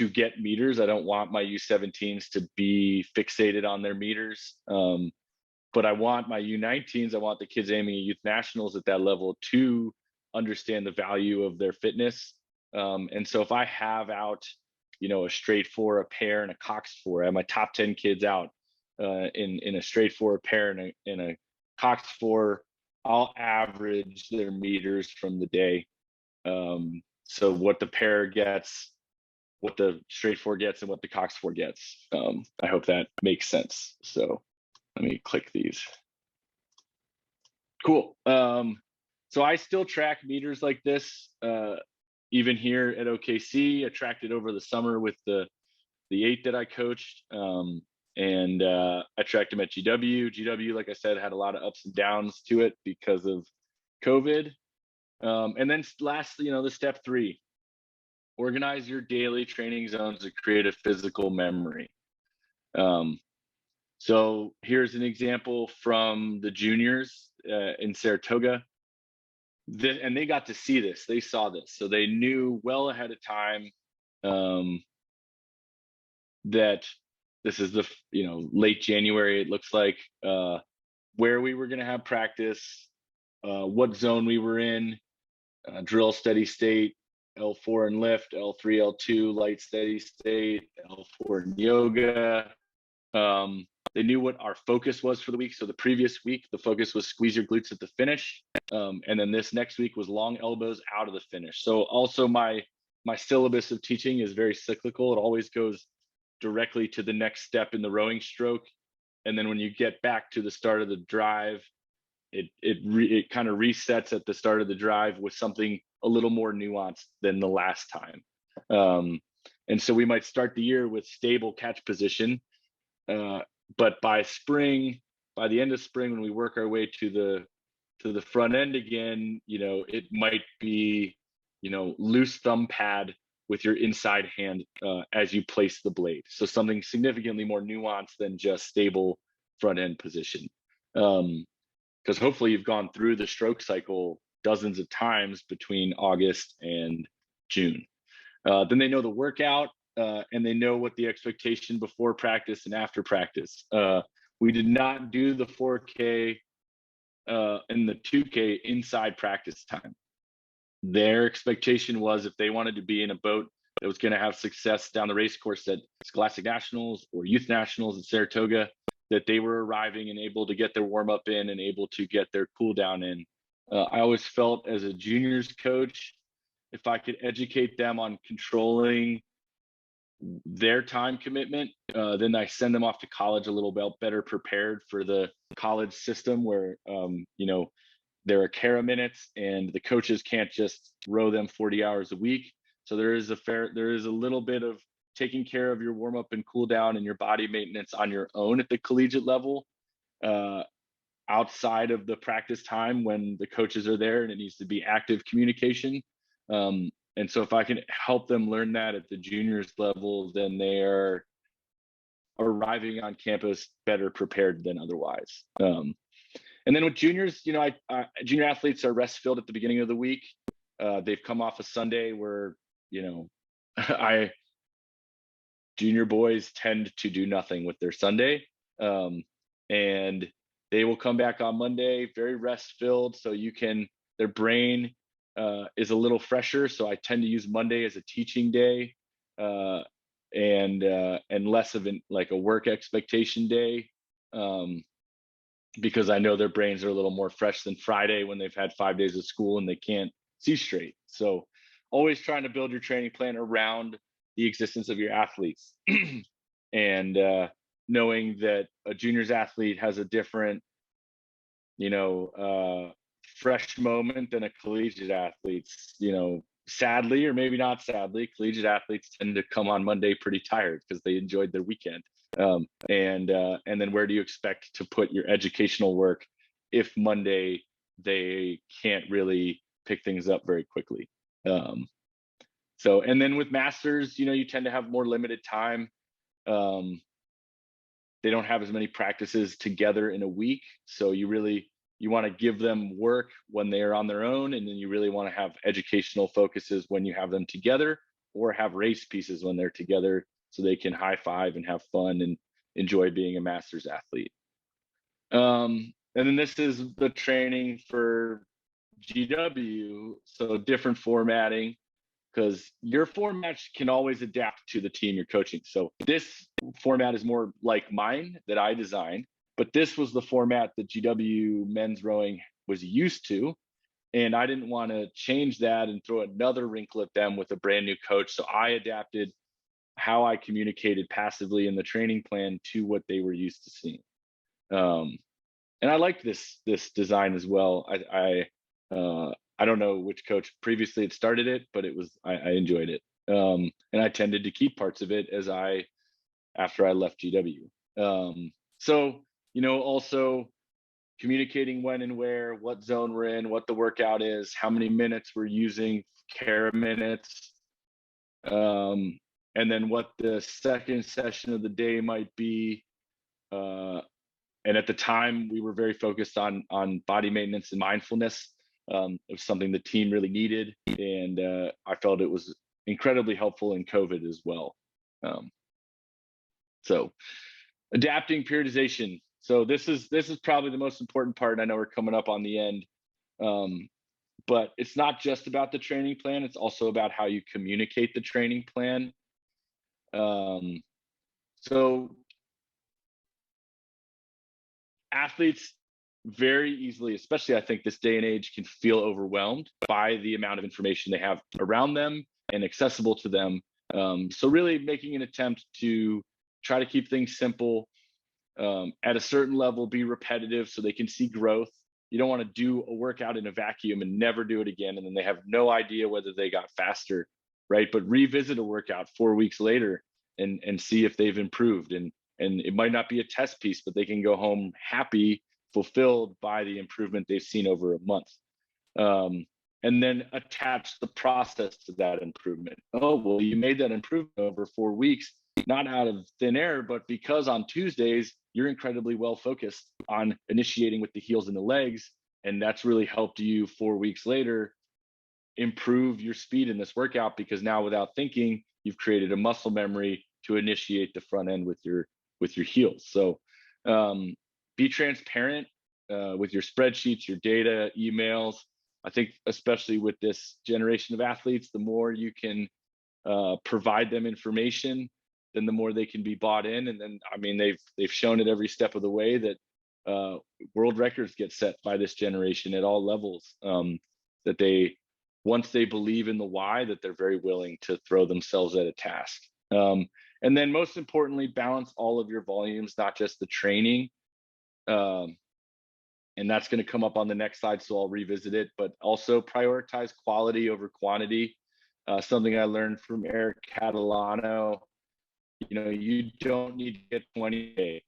get meters. I don't want my U17s to be fixated on their meters. But I want my U19s, I want the kids aiming at youth nationals at that level to understand the value of their fitness. And so if I have out, a straight four, a pair, and a Cox four, I have my top 10 kids out in a straight four, a pair, and a Cox four, I'll average their meters from the day. So what the pair gets, what the straight four gets, and what the Cox four gets. I hope that makes sense. So let me click these. Cool. So I still track meters like this, even here at OKC. I tracked it over the summer with the 8 that I coached, and I tracked them at GW. GW, like I said, had a lot of ups and downs to it because of COVID. And then lastly, the step 3. Organize your daily training zones to create a physical memory. So here's an example from the juniors in Saratoga. And they got to see this. They saw this. So they knew well ahead of time that this is the late January, it looks like, where we were going to have practice, what zone we were in, drill steady state, L4 and lift, L3, L2, light steady state, L4 and yoga. They knew what our focus was for the week. So the previous week, the focus was squeeze your glutes at the finish. And then this next week was long elbows out of the finish. So also my syllabus of teaching is very cyclical. It always goes directly to the next step in the rowing stroke. And then when you get back to the start of the drive, it kind of resets at the start of the drive with something a little more nuanced than the last time. And so we might start the year with stable catch position, but by the end of spring, when we work our way to the front end again, it might be, loose thumb pad with your inside hand as you place the blade. So something significantly more nuanced than just stable front end position. Because hopefully you've gone through the stroke cycle dozens of times between August and June. Then they know the workout, and they know what the expectation before practice and after practice. We did not do the 4K and the 2K inside practice time. Their expectation was if they wanted to be in a boat that was going to have success down the race course at Scholastic Nationals or Youth Nationals at Saratoga, that they were arriving and able to get their warm up in and able to get their cool down in. I always felt as a juniors coach, if I could educate them on controlling their time commitment, then I send them off to college a little bit better prepared for the college system where, there are Cara minutes and the coaches can't just row them 40 hours a week. So there is a little bit of taking care of your warm up and cool down and your body maintenance on your own at the collegiate level, outside of the practice time when the coaches are there, and it needs to be active communication. And so if I can help them learn that at the juniors level, then they are arriving on campus better prepared than otherwise. And then with juniors, junior athletes are rest filled at the beginning of the week. They've come off a Sunday where, junior boys tend to do nothing with their Sunday. And they will come back on Monday, very rest filled. So their brain is a little fresher. So I tend to use Monday as a teaching day, and less of a work expectation day. because I know their brains are a little more fresh than Friday when they've had 5 days of school and they can't see straight. So always trying to build your training plan around the existence of your athletes. And knowing that a juniors athlete has a different, fresh moment than a collegiate athlete's. Sadly, or maybe not sadly, collegiate athletes tend to come on Monday pretty tired because they enjoyed their weekend. And then where do you expect to put your educational work if Monday they can't really pick things up very quickly? And then with masters, you tend to have more limited time. They don't have as many practices together in a week, so you want to give them work when they are on their own, and then you really want to have educational focuses when you have them together, or have race pieces when they're together, so they can high five and have fun and enjoy being a masters athlete. And then this is the training for GW, so different formatting, because your format can always adapt to the team you're coaching. So this format is more like mine that I designed, but this was the format that GW men's rowing was used to. And I didn't want to change that and throw another wrinkle at them with a brand new coach. So I adapted how I communicated passively in the training plan to what they were used to seeing. And I liked this design as well. I don't know which coach previously had started it, but I enjoyed it. And I tended to keep parts of it after I left GW. Also communicating when and where, what zone we're in, what the workout is, how many minutes we're using, care minutes, and then what the second session of the day might be. And at the time, we were very focused on body maintenance and mindfulness. It was something the team really needed, and I felt it was incredibly helpful in COVID as well. So adapting periodization. So this is probably the most important part. I know we're coming up on the end, but it's not just about the training plan. It's also about how you communicate the training plan. So athletes very easily, especially I think this day and age, can feel overwhelmed by the amount of information they have around them and accessible to them. So really making an attempt to try to keep things simple, at a certain level, be repetitive so they can see growth. You don't want to do a workout in a vacuum and never do it again, and then they have no idea whether they got faster, right? But revisit a workout 4 weeks later and see if they've improved. And it might not be a test piece, but they can go home happy, fulfilled by the improvement they've seen over a month. And then attach the process to that improvement. Oh, well, you made that improvement over 4 weeks, not out of thin air, but because on Tuesdays, you're incredibly well focused on initiating with the heels and the legs. And that's really helped you 4 weeks later improve your speed in this workout, because now without thinking, you've created a muscle memory to initiate the front end with your heels. So be transparent with your spreadsheets, your data, emails. I think especially with this generation of athletes, the more you can provide them information, then the more they can be bought in. And then, I mean, they've shown it every step of the way that world records get set by this generation at all levels. That once they believe in the why, that they're very willing to throw themselves at a task. And then most importantly, balance all of your volumes, not just the training. And that's going to come up on the next slide, so I'll revisit it, but also prioritize quality over quantity. Something I learned from Eric Catalano, you don't need to get 20K.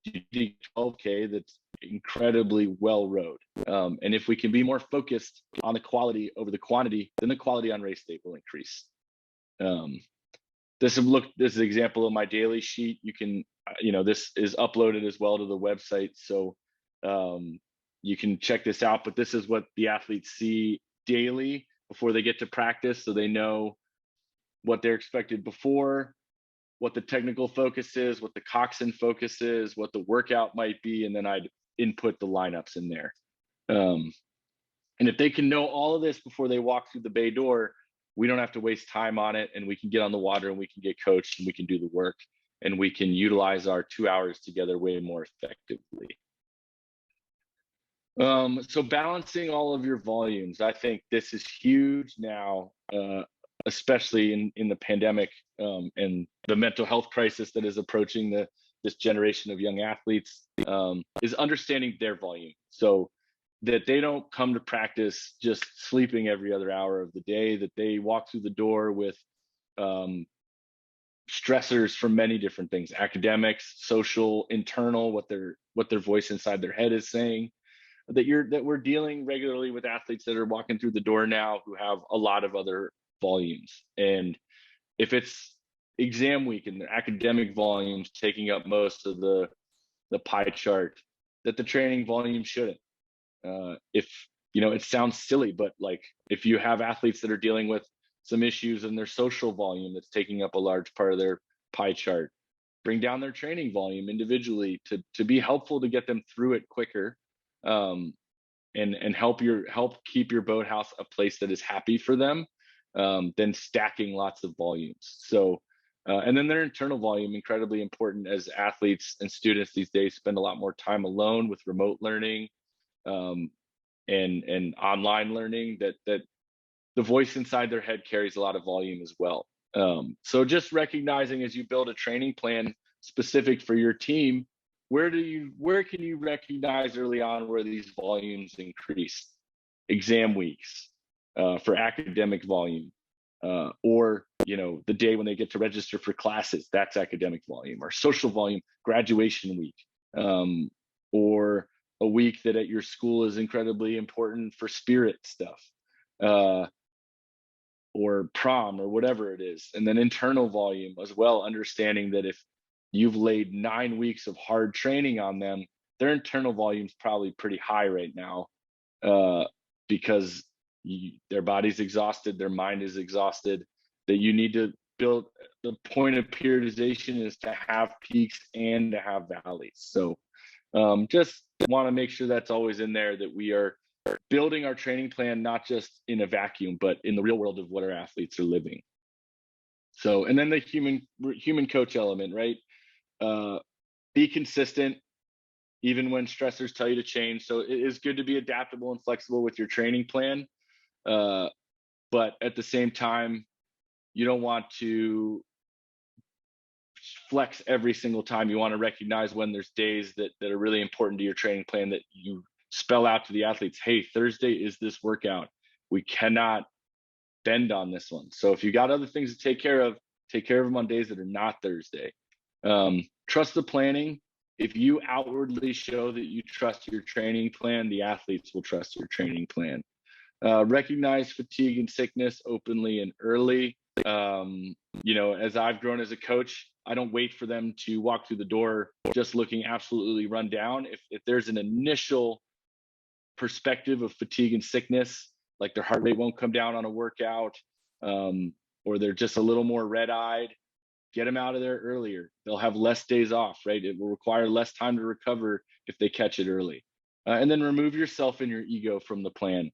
You need 12K that's incredibly well rowed. And if we can be more focused on the quality over the quantity, then the quality on race day will increase. This is an example of my daily sheet. You can, this is uploaded as well to the website. So you can check this out, but this is what the athletes see daily before they get to practice. So they know what they're expected before, what the technical focus is, what the coxswain focus is, what the workout might be, and then I'd input the lineups in there. And if they can know all of this before they walk through the bay door, we don't have to waste time on it, and we can get on the water and we can get coached and we can do the work, and we can utilize our 2 hours together way more effectively. So balancing all of your volumes, I think this is huge now, especially in the pandemic, and the mental health crisis that is approaching this generation of young athletes, is understanding their volume, so that they don't come to practice just sleeping every other hour of the day, that they walk through the door with um, stressors from many different things: academics, social, internal, what their voice inside their head is saying, that we're dealing regularly with athletes that are walking through the door now who have a lot of other volumes. And if it's exam week and their academic volumes taking up most of the pie chart, that the training volume shouldn't. If it sounds silly, but like if you have athletes that are dealing with some issues in their social volume that's taking up a large part of their pie chart, bring down their training volume individually to be helpful to get them through it quicker, um, and help keep your boathouse a place that is happy for them, than stacking lots of volumes. So, and then their internal volume, incredibly important, as athletes and students these days spend a lot more time alone with remote learning, um, and online learning, that the voice inside their head carries a lot of volume as well. So just recognizing as you build a training plan specific for your team, where can you recognize early on where these volumes increase? Exam weeks, for academic volume, or the day when they get to register for classes, that's academic volume, or social volume, graduation week, or a week that at your school is incredibly important for spirit stuff, uh, or prom, or whatever it is. And then internal volume as well, understanding that if you've laid 9 weeks of hard training on them, their internal volume is probably pretty high right now, uh, because their body's exhausted, their mind is exhausted, that you need to build. The point of periodization is to have peaks and to have valleys. So, just want to make sure that's always in there, that we are building our training plan not just in a vacuum, but in the real world of what our athletes are living. So, and then the human coach element, right? Be consistent even when stressors tell you to change. So it is good to be adaptable and flexible with your training plan, uh, but at the same time, you don't want to flex every single time. You want to recognize when there's days that are really important to your training plan, that you spell out to the athletes, hey, Thursday is this workout. We cannot bend on this one. So if you got other things to take care of them on days that are not Thursday. Trust the planning. If you outwardly show that you trust your training plan, the athletes will trust your training plan. Recognize fatigue and sickness openly and early. As I've grown as a coach, I don't wait for them to walk through the door just looking absolutely run down. If there's an initial perspective of fatigue and sickness, like their heart rate won't come down on a workout, or they're just a little more red-eyed, get them out of there earlier. They'll have less days off, right? It will require less time to recover if they catch it early. And then remove yourself and your ego from the plan.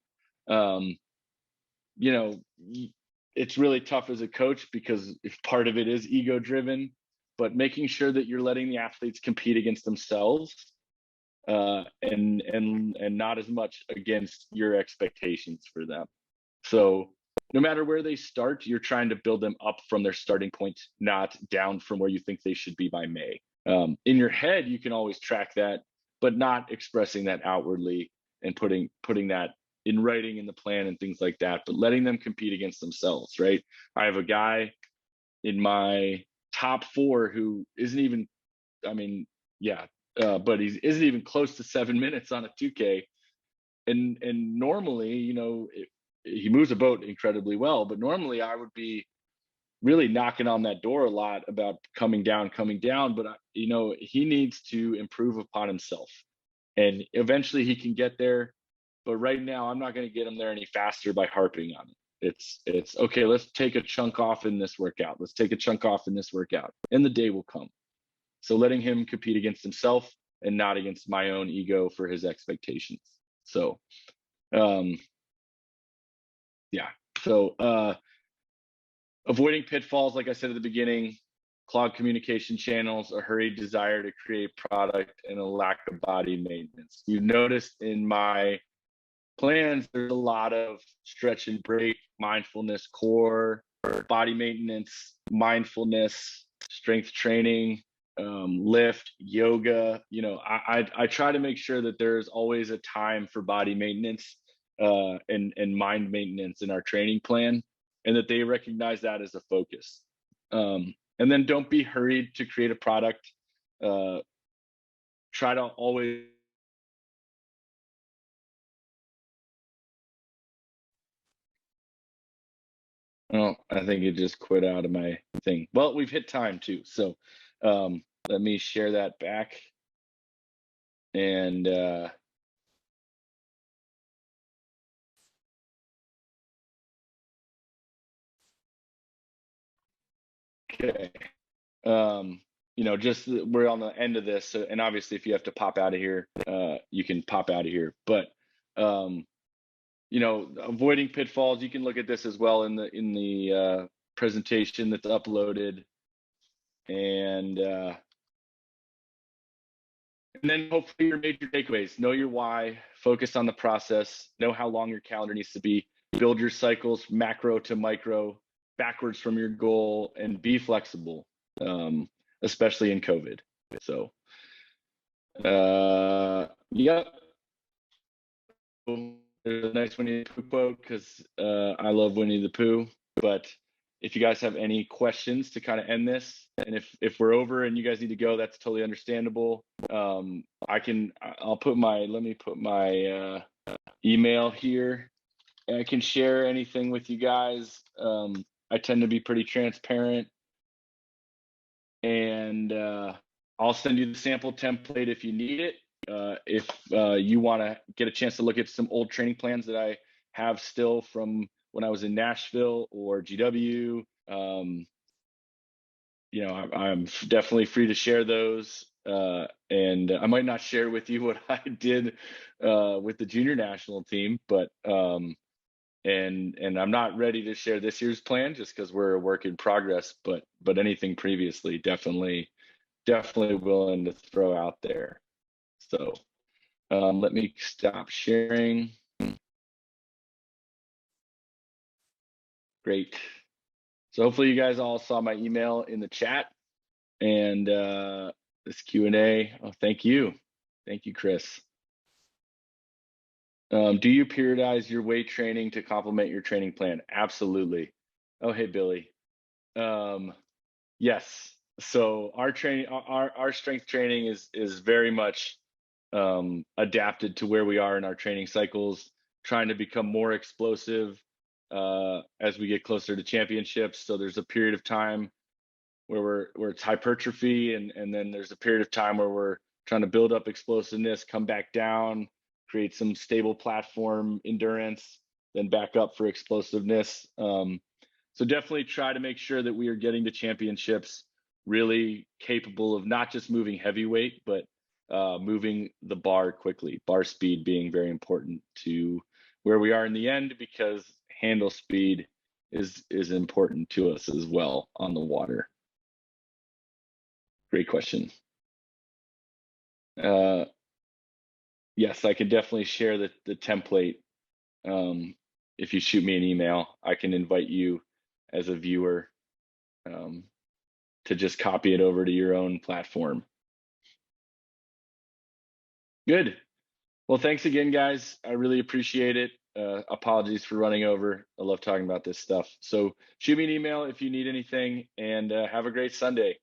It's really tough as a coach because if part of it is ego driven, but making sure that you're letting the athletes compete against themselves, and not as much against your expectations for them. So no matter where they start, you're trying to build them up from their starting point, not down from where you think they should be by May. In your head, you can always track that, but not expressing that outwardly and putting that in writing in the plan and things like that, but letting them compete against themselves, right? I have a guy in my top 4 who isn't even, but he isn't even close to 7 minutes on a 2K. And normally, he moves a boat incredibly well, but normally I would be really knocking on that door a lot about coming down. But he needs to improve upon himself, and eventually he can get there. But right now, I'm not going to get him there any faster by harping on it. It's okay. Let's take a chunk off in this workout. And the day will come. So letting him compete against himself and not against my own ego for his expectations. So, yeah. So avoiding pitfalls, like I said at the beginning, clogged communication channels, a hurried desire to create product, and a lack of body maintenance. You've noticed in my plans, there's a lot of stretch and break, mindfulness, core, body maintenance, mindfulness, strength training, lift, yoga. I try to make sure that there's always a time for body maintenance and mind maintenance in our training plan, and that they recognize that as a focus. And then don't be hurried to create a product. Try to always. Oh, I think it just quit out of my thing. Well, we've hit time too. So let me share that back. And okay. Just we're on the end of this. So, and obviously if you have to pop out of here, you can pop out of here. But avoiding pitfalls, you can look at this as well in the presentation that's uploaded. And then hopefully your major takeaways: know your why, focus on the process, know how long your calendar needs to be, build your cycles macro to micro, backwards from your goal, and be flexible, especially in COVID. So, yep. There's a nice Winnie the Pooh quote, because I love Winnie the Pooh. But if you guys have any questions to kind of end this, and if we're over and you guys need to go, that's totally understandable. Let me put my email here, and I can share anything with you guys. I tend to be pretty transparent, and I'll send you the sample template if you need it. If you want to get a chance to look at some old training plans that I have still from when I was in Nashville or GW, I'm definitely free to share those. And I might not share with you what I did with the junior national team, but and I'm not ready to share this year's plan just because we're a work in progress. But anything previously, definitely willing to throw out there. So let me stop sharing. Great. So hopefully you guys all saw my email in the chat, and this Q&A. Oh, thank you. Thank you, Chris. Do you periodize your weight training to complement your training plan? Absolutely. Oh, hey, Billy. Yes. So our strength training is very much adapted to where we are in our training cycles, trying to become more explosive as we get closer to championships. So there's a period of time where it's hypertrophy, and then there's a period of time where we're trying to build up explosiveness, come back down, create some stable platform endurance, then back up for explosiveness. So definitely try to make sure that we are getting to championships really capable of not just moving heavyweight, but moving the bar quickly, bar speed being very important to where we are in the end, because handle speed is important to us as well on the water. Great question. Yes, I can definitely share the template. If you shoot me an email, I can invite you as a viewer to just copy it over to your own platform. Good. Well, thanks again, guys. I really appreciate it. Apologies for running over. I love talking about this stuff. So shoot me an email if you need anything, and have a great Sunday.